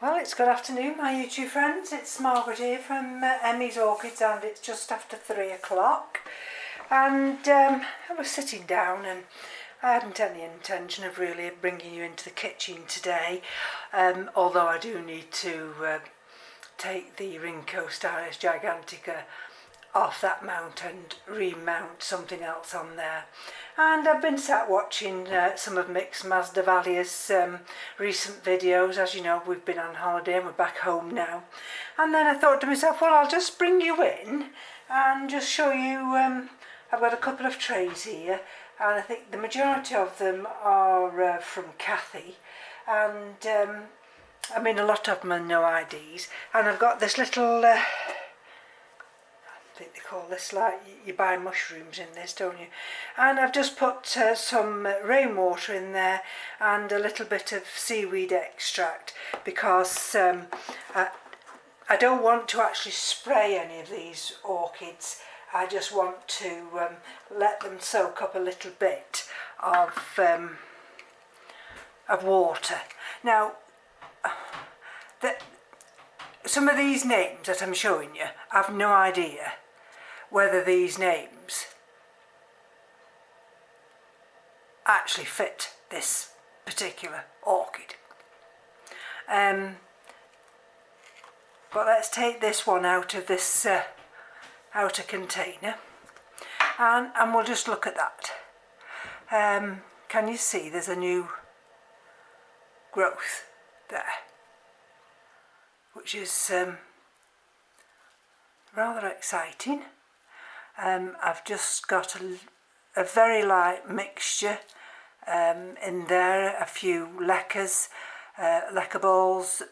Well, it's good afternoon, my YouTube friends. It's Margaret here from M.E.s Orchids, and it's just after 3 o'clock. And I was sitting down, and I hadn't any intention of really bringing you into the kitchen today, although I do need to take the Ringco Stylus Gigantica off that mount and remount something else on there. And I've been sat watching some of M.E.s recent videos. As you know, we've been on holiday and we're back home now. And then I thought to myself, well, I'll just bring you in and just show you. I've got a couple of trays here, and I think the majority of them are from Kathy, and I mean a lot of them are NoIDs. And I've got this little I think they call this, like, you buy mushrooms in this, don't you? And I've just put some rainwater in there and a little bit of seaweed extract, because I don't want to actually spray any of these orchids. I just want to let them soak up a little bit of water. Now, some of these names that I'm showing you, I've no idea whether these names actually fit this particular orchid. But let's take this one out of this outer container, and we'll just look at that. Can you see there's a new growth there, which is rather exciting. I've just got a very light mixture in there, a few leckers, lecker balls,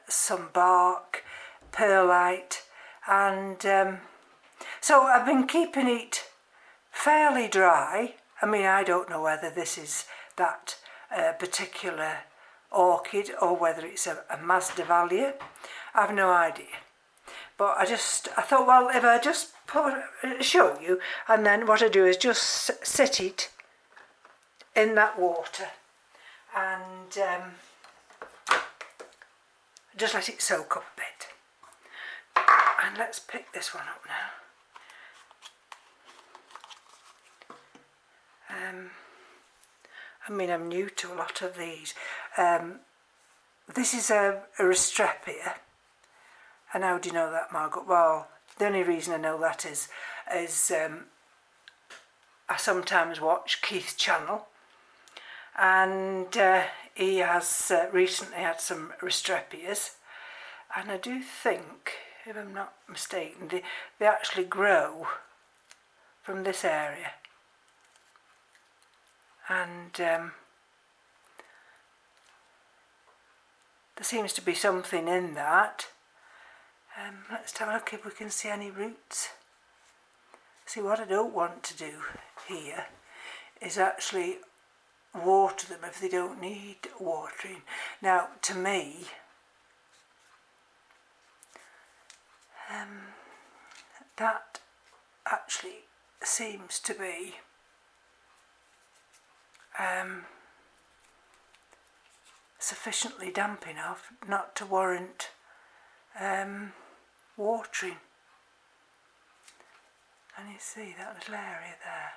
some bark, perlite, and so I've been keeping it fairly dry. I mean, I don't know whether this is that particular orchid or whether it's a Masdevallia. I've no idea. But I thought, well, if I just show you, and then what I do is just sit it in that water and just let it soak up a bit. And let's pick this one up now. I mean, I'm new to a lot of these. This is a Restrepia. And how do you know that, Margaret? Well, the only reason I know that is I sometimes watch Keith's channel, and he has recently had some Restrepias, and I do think, if I'm not mistaken, they actually grow from this area. And there seems to be something in that. Let's have a look if we can see any roots. See, what I don't want to do here is actually water them if they don't need watering. Now, to me, that actually seems to be sufficiently damp enough not to warrant watering. And you see that little area there?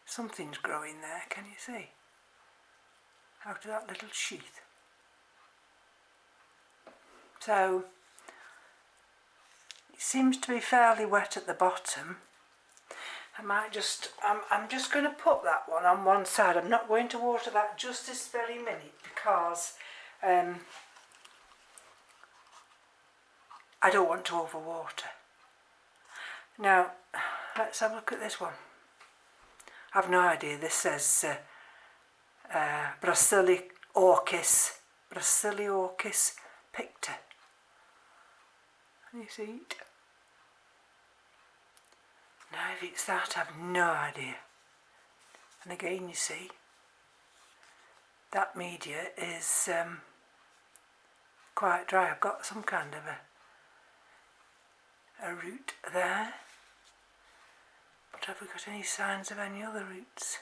Something's growing there, can you see? Out of that little sheath. So it seems to be fairly wet at the bottom. I'm just going to put that one on one side. I'm not going to water that just this very minute, because I don't want to overwater. Now, let's have a look at this one. I've no idea. This says Brasiliorchis picta. Can you see it? Now, if it's that, I've no idea. And again, you see, that media is quite dry. I've got some kind of a root there, but have we got any signs of any other roots?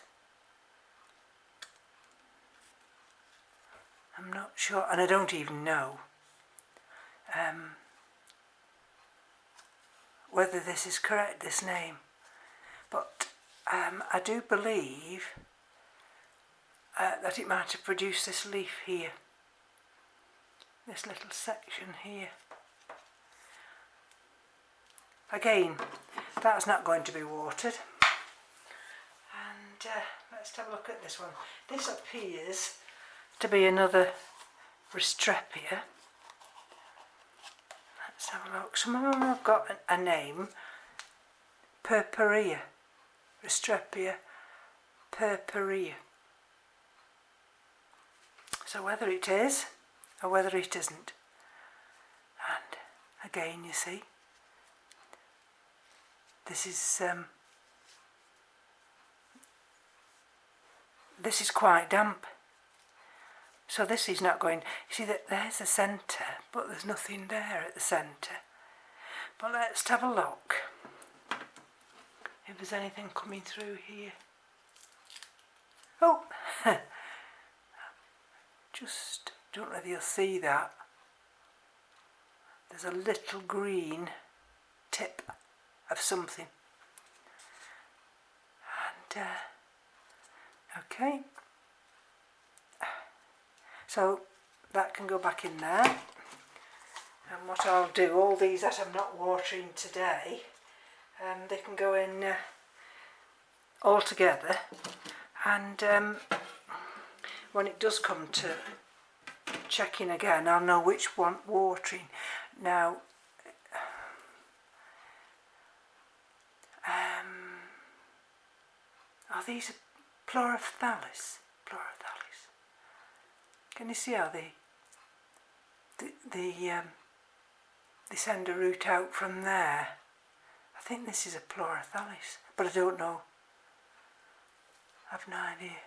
I'm not sure, and I don't even know whether this is correct, this name, but I do believe that it might have produced this leaf here, this little section here. Again, that's not going to be watered. And let's have a look at this one. This appears to be another Restrepia. Let's have a look. Some of them have got a name. Purpurea. Restrepia purpurea. So whether it is or whether it isn't. And again, you see, this is quite damp. So this is not going, you see that there's a centre, but there's nothing there at the centre. But let's have a look if there's anything coming through here. Oh, just don't know whether you'll see that. There's a little green tip of something. And okay, so that can go back in there. And what I'll do, all these that I'm not watering today, they can go in all together, and when it does come to checking again, I'll know which one watering. Now, are these Chlorophthalus? Chlorophthalus. Can you see how they send a root out from there? I think this is a Chlorophthalus, but I don't know. I've no idea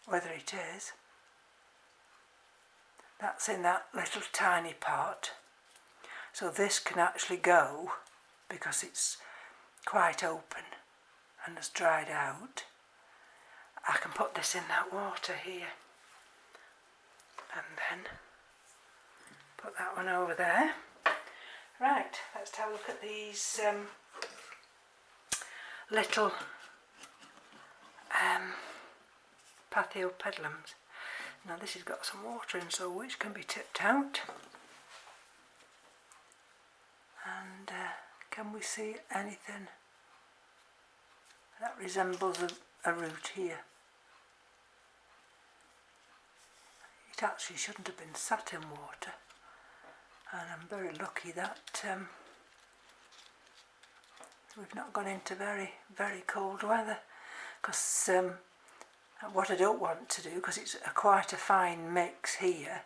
whether it is. That's in that little tiny pot. So this can actually go, because it's quite open and has dried out. I can put this in that water here and then put that one over there. Right, let's have a look at these little Pathiopedilums. Now this has got some water in, so which can be tipped out. And can we see anything that resembles a root here? It actually shouldn't have been sat in water, and I'm very lucky that we've not gone into very, very cold weather, because what I don't want to do, because it's quite a fine mix here,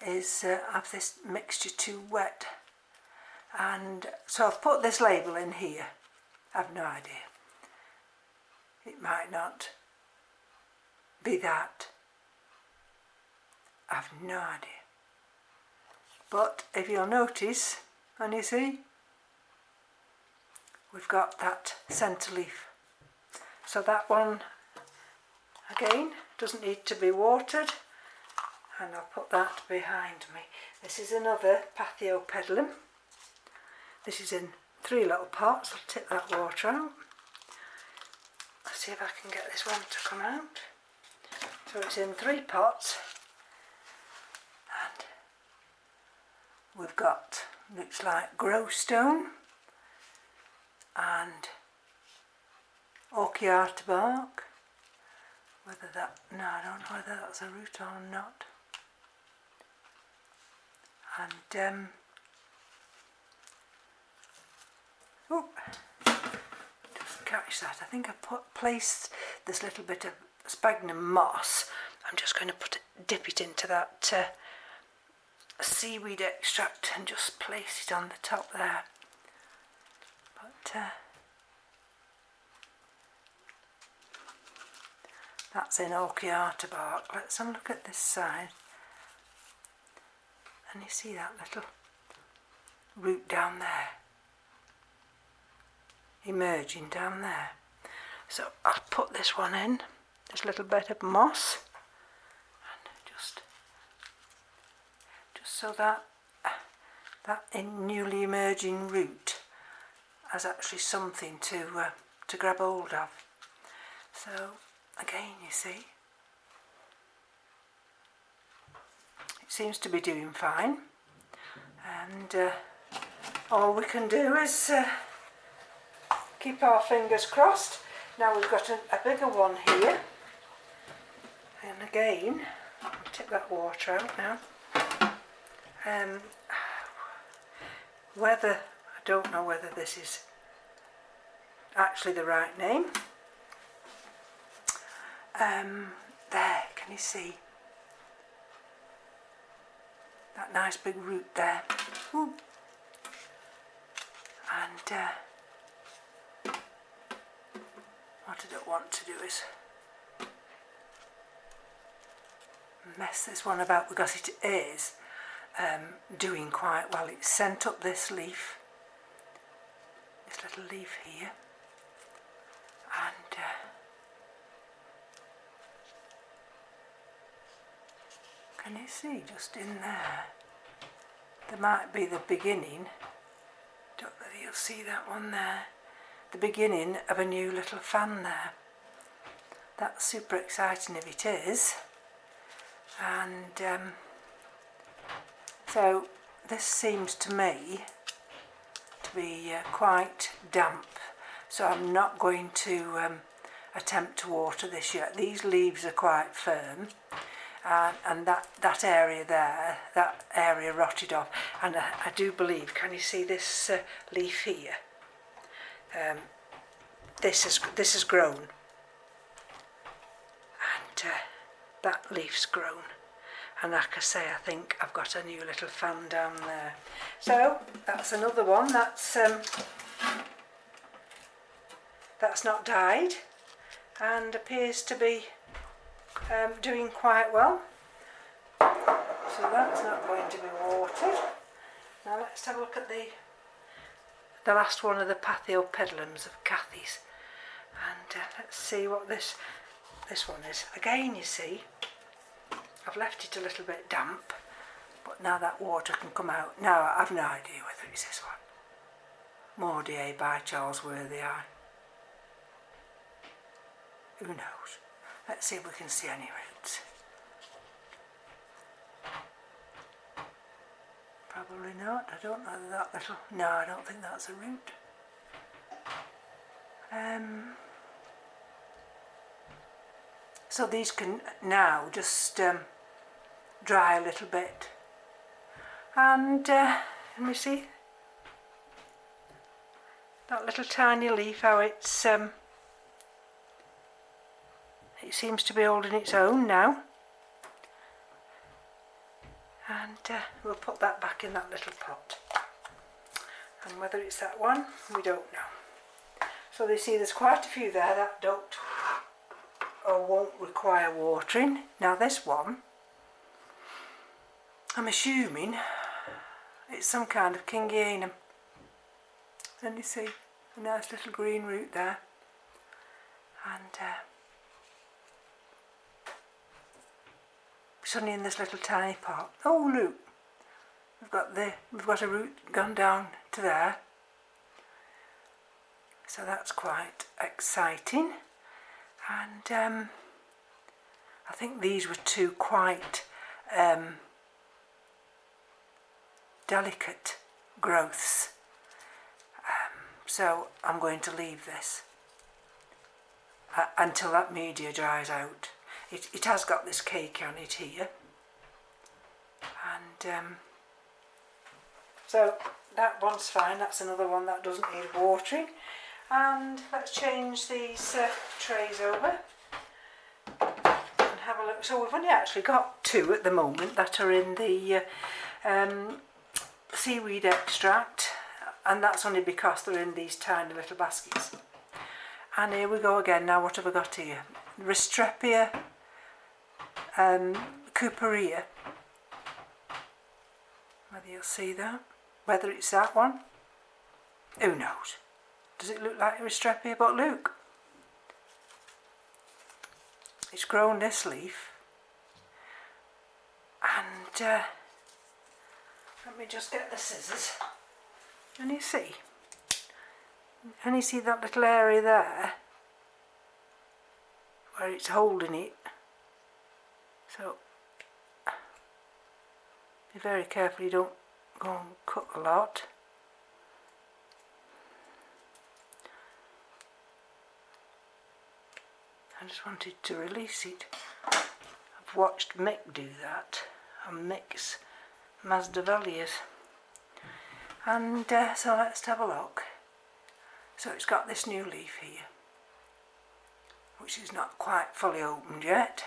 is have this mixture too wet. And so I've put this label in here. I've no idea. It might not be that. I've no idea. But if you'll notice, and you see, we've got that centre leaf. So that one, again, doesn't need to be watered. And I'll put that behind me. This is another Pathiopedilum. This is in 3 little pots. I'll tip that water out. Let's see if I can get this one to come out. So it's in 3 pots. And we've got, looks like Growstone and Orchiata bark. Whether that, no, I don't know whether that's a root or not. And oh, just catch that. I think I placed this little bit of sphagnum moss. I'm just going to dip it into that seaweed extract and just place it on the top there. But that's in Orchiata bark. Let's have a look at this side. And you see that little root down there, emerging down there. So I'll put this one in, this little bit of moss, so that newly emerging root has actually something to grab hold of. So again, you see, it seems to be doing fine, and all we can do is keep our fingers crossed. Now we've got a bigger one here, and again, I'll tip that water out now. I don't know whether this is actually the right name. There, can you see that nice big root there? Ooh. And what I don't want to do is mess this one about, because it is doing quite well. It's sent up this leaf, this little leaf here, and can you see just in there? There might be the beginning, don't know if you'll see that one there, the beginning of a new little fan there. That's super exciting if it is. And so this seems to me to be quite damp, so I'm not going to attempt to water this yet. These leaves are quite firm, and that area there, that area rotted off, and I do believe, can you see this leaf here? This has grown, and that leaf's grown, and like I say, I think I've got a new little fan down there. So that's another one that's not died and appears to be doing quite well. So that's not going to be watered. Now let's have a look at the last one of the pathiopedilums of Cathy's, and let's see what this one is. Again, you see, I've left it a little bit damp, but now that water can come out. Now I've no idea whether it's this one. Mordier by Charles Worthy. Who knows? Let's see if we can see any roots. Probably not. I don't know that little... No, I don't think that's a root. So these can now just dry a little bit. And let me see. That little tiny leaf, how it's... it seems to be holding its own now. And we'll put that back in that little pot. And whether it's that one, we don't know. So you see there's quite a few there that don't or won't require watering. Now this one, I'm assuming it's some kind of Kingianum. And you see a nice little green root there. And it's only in this little tiny pot. Oh look, we've got a root gone down to there. So that's quite exciting. And I think these were two quite delicate growths. So I'm going to leave this until that media dries out. It has got this cake on it here, and so that one's fine. That's another one that doesn't need watering. And let's change these trays over and have a look. So we've only actually got two at the moment that are in the seaweed extract, and that's only because they're in these tiny little baskets. And here we go again. Now what have I got here? Restrepia Cooperia. Whether you'll see that, whether it's that one, who knows? Does it look like Restrepia? But look, it's grown this leaf, and Let me just get the scissors. And you see that little area there where it's holding it? So be very careful you don't go and cut a lot. I just wanted to release it. I've watched Mick do that on Mick's Masdevallias. And so let's have a look. So it's got this new leaf here, which is not quite fully opened yet.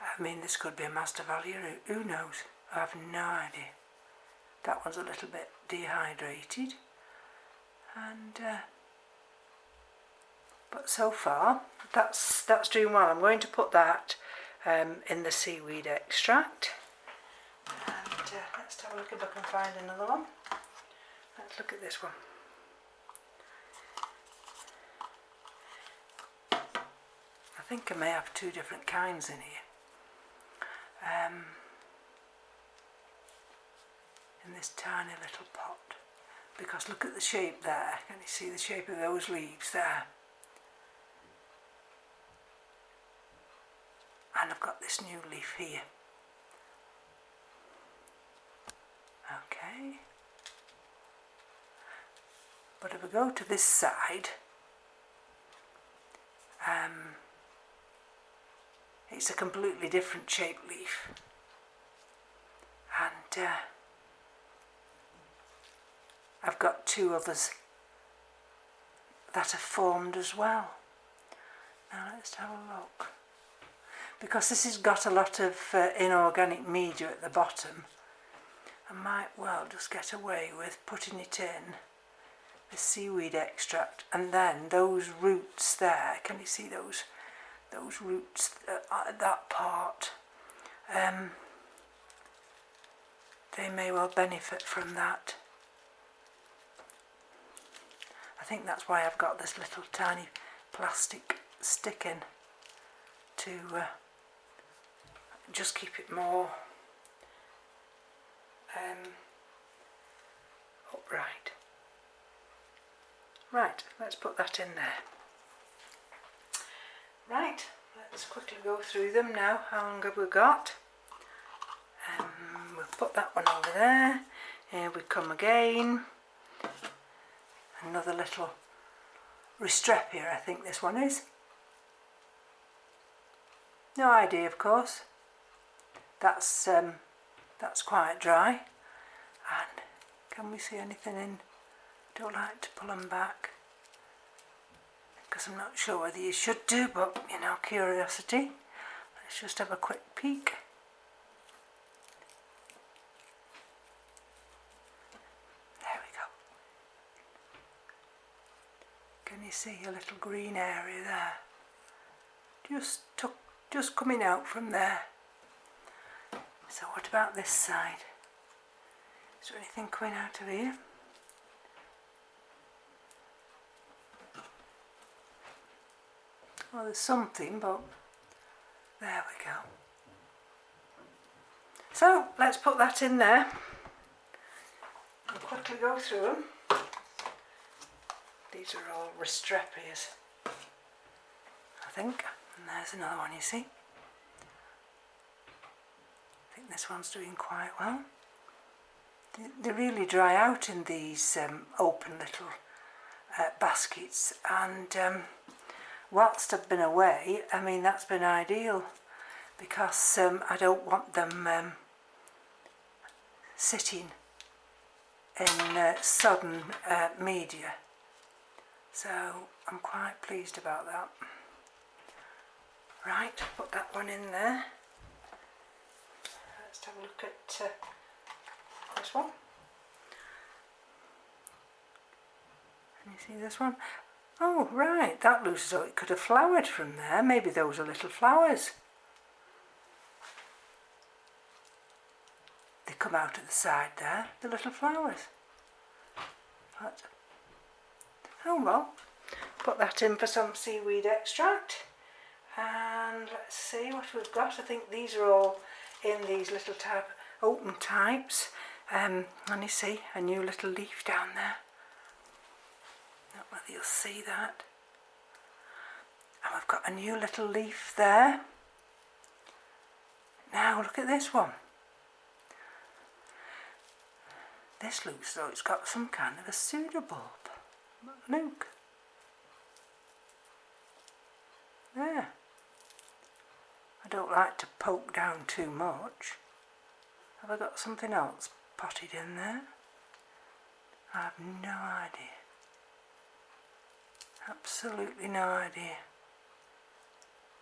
I mean, this could be a Masdevallia, who knows? I have no idea. That one's a little bit dehydrated. And but so far that's doing well. I'm going to put that in the seaweed extract. And let's have a look if I can find another one. Let's look at this one. I think I may have two different kinds in here. In this tiny little pot. Because look at the shape there. Can you see the shape of those leaves there? And I've got this new leaf here. Okay. But if we go to this side, it's a completely different shaped leaf. And I've got two others that have formed as well. Now let's have a look. Because this has got a lot of inorganic media at the bottom, I might well just get away with putting it in the seaweed extract, and then those roots there, can you see those roots at that part? They may well benefit from that. I think that's why I've got this little tiny plastic stick in, to just keep it more upright. Right, let's put that in there. Right, let's quickly go through them now. How long have we got? We'll put that one over there. Here we come again. Another little Restrepia, I think this one is. No idea, of course. That's quite dry. And can we see anything in? Don't like to pull them back because I'm not sure whether you should do, but you know, curiosity. Let's just have a quick peek. There we go. Can you see a little green area there? Just coming out from there. So what about this side? Is there anything coming out of here? Well, there's something, but there we go. So let's put that in there and quickly go through them. These are all Restrepias, I think. And there's another one, you see. I think this one's doing quite well. They really dry out in these open little baskets, and whilst I've been away, I mean, that's been ideal, because I don't want them sitting in sodden media. So I'm quite pleased about that. Right, put that one in there. Let's have a look at this one. Can you see this one? Oh, right, that looks as though it could have flowered from there. Maybe those are little flowers. They come out at the side there, the little flowers. But, oh well, put that in for some seaweed extract. And let's see what we've got. I think these are all in these little open types. And you see a new little leaf down there. Not whether you'll see that. And we've got a new little leaf there. Now look at this one. This looks as though it's got some kind of a pseudobulb. Look. There. I don't like to poke down too much. Have I got something else potted in there? I have no idea. Absolutely no idea.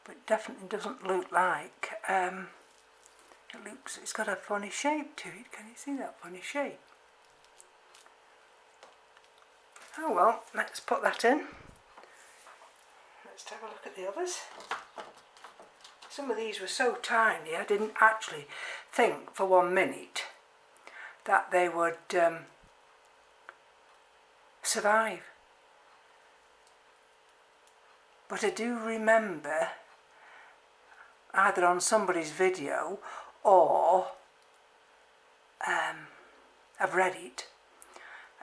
But it definitely doesn't look like, it's got a funny shape to it. Can you see that funny shape? Oh well, let's put that in. Let's have a look at the others. Some of these were so tiny I didn't actually think for 1 minute that they would survive. But I do remember, either on somebody's video or I've read it,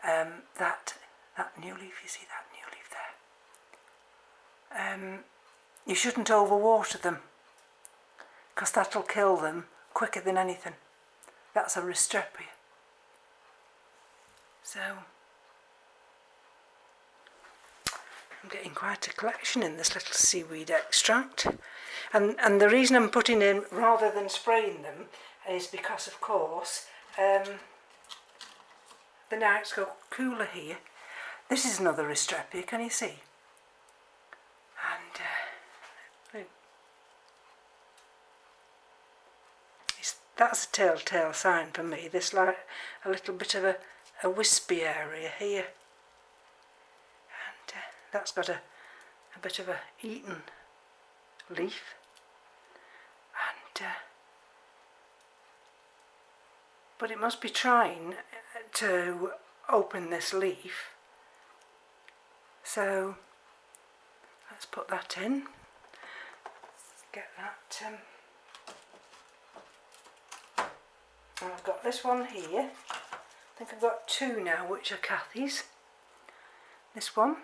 that new leaf, you see that new leaf there? You shouldn't overwater them, because that'll kill them quicker than anything. That's a Restrepia. So I'm getting quite a collection in this little seaweed extract, and the reason I'm putting in rather than spraying them is because, of course, the nights go cooler here. This is another Restrepia, can you see? And look. That's a telltale sign for me. There's like a little bit of a wispy area here. And that's got a bit of a eaten leaf. And but it must be trying to open this leaf. So let's put that in. Get that. And I've got this one here. I think I've got 2 now, which are Kathy's. This one,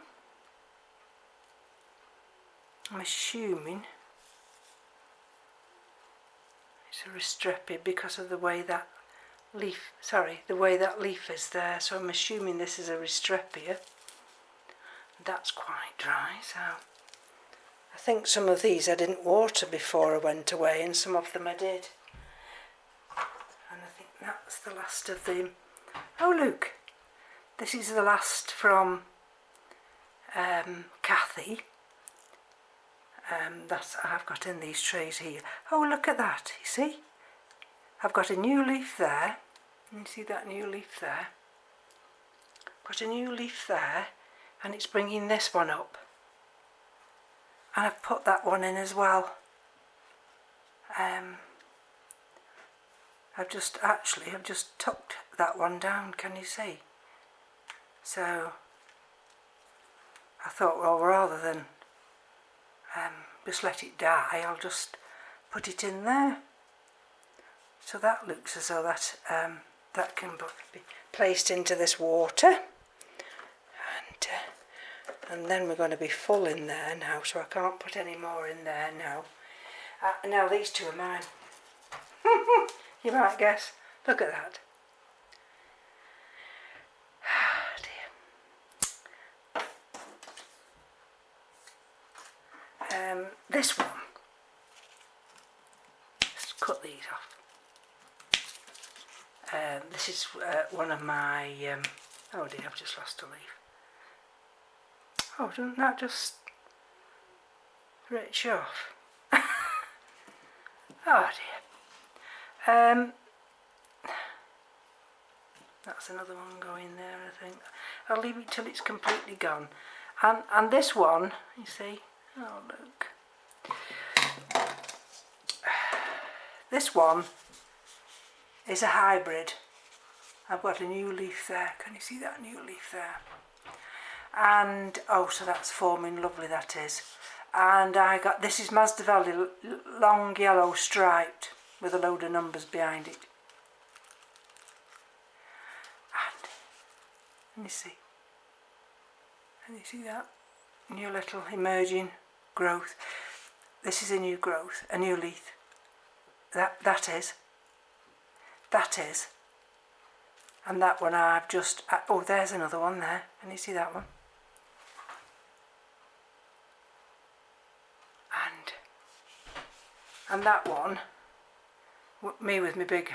I'm assuming it's a Restrepia because of the way that leaf, the way that leaf is there. So I'm assuming this is a Restrepia. That's quite dry, so I think some of these I didn't water before I went away, and some of them I did. And I think that's the last of them. Oh look, this is the last from Kathy. That I've got in these trays here. Oh look at that, you see? I've got a new leaf there. You see that new leaf there? Got a new leaf there, and it's bringing this one up. And I've put that one in as well. I've just tucked that one down, can you see? So I thought, well, rather than just let it die, I'll just put it in there. So that looks as though that that can be placed into this water, and then we're going to be full in there now, so I can't put any more in there now. Now these 2 are mine. You might guess. Look at that. Dear. This one. Let's cut these off. This is one of my. Oh dear, I've just lost a leaf. Oh, doesn't that just rich off? Oh dear. That's another one going there, I think. I'll leave it till it's completely gone. And this one, you see, oh look. This one is a hybrid. I've got a new leaf there. Can you see that new leaf there? And oh, so that's forming lovely, that is. And I got, this is Masdevalli, long yellow striped with a load of numbers behind it. Can you see? Can you see that? New little emerging growth. This is a new growth, a new leaf. That is. And that one I've just, oh, there's another one there. Can you see that one? And that one, me with my big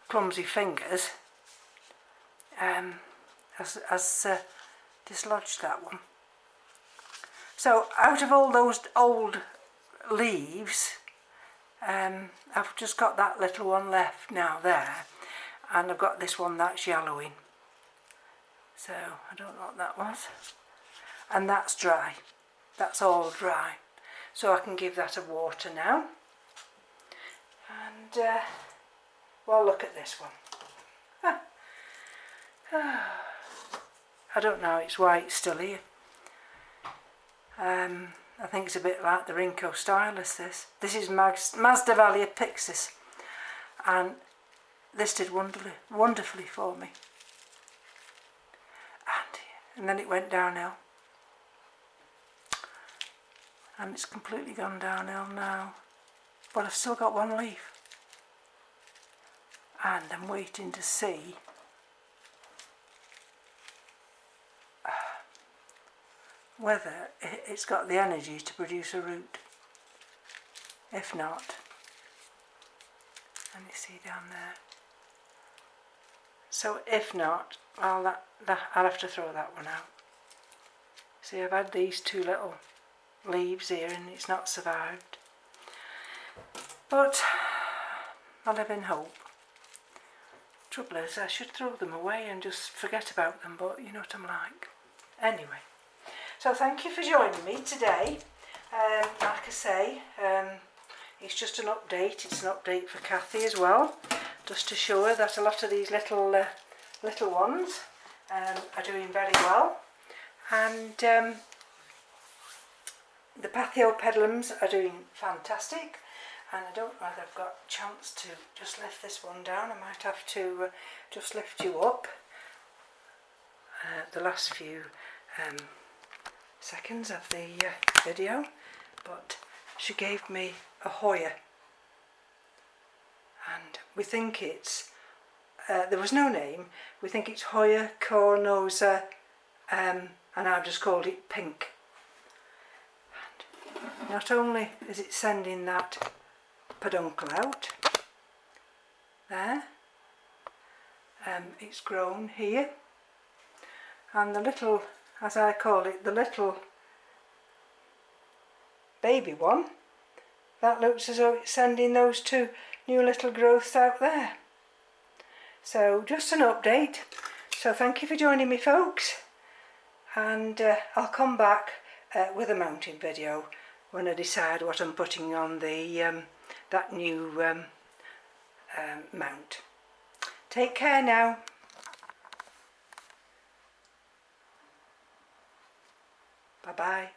clumsy fingers, has dislodged that one. So out of all those old leaves, I've just got that little one left now there, and I've got this one that's yellowing. So I don't know what that was. And that's dry. That's all dry. So I can give that a water now. And, well, look at this one. I don't know, it's why it's still here. I think it's a bit like the Rinco Stylus, this. This is Masdevallia Pixis. And this did wonderfully for me. And then it went downhill. And it's completely gone downhill now. But I've still got one leaf. And I'm waiting to see whether it's got the energy to produce a root. If not, and you see down there. So if not, I'll have to throw that one out. See, I've had these two little leaves here and it's not survived. But I live in hope. Trouble is, I should throw them away and just forget about them, but you know what I'm like. Anyway, so thank you for joining me today. Like I say, it's just an update. It's an update for Kathy as well, just to show her that a lot of these little ones are doing very well, and the Pathiopedilums are doing fantastic. And I don't know if I've got a chance to just lift this one down. I might have to just lift you up the last few seconds of the video. But she gave me a Hoya, and we think it's, there was no name, we think it's Hoya cornosa, and I've just called it Pink. And not only is it sending that peduncle out there, it's grown here, and the little, as I call it, the little baby one, that looks as though it's sending those two new little growths out there. So just an update. So thank you for joining me, folks, and I'll come back with a mounting video when I decide what I'm putting on the that new mount. Take care now. Bye bye.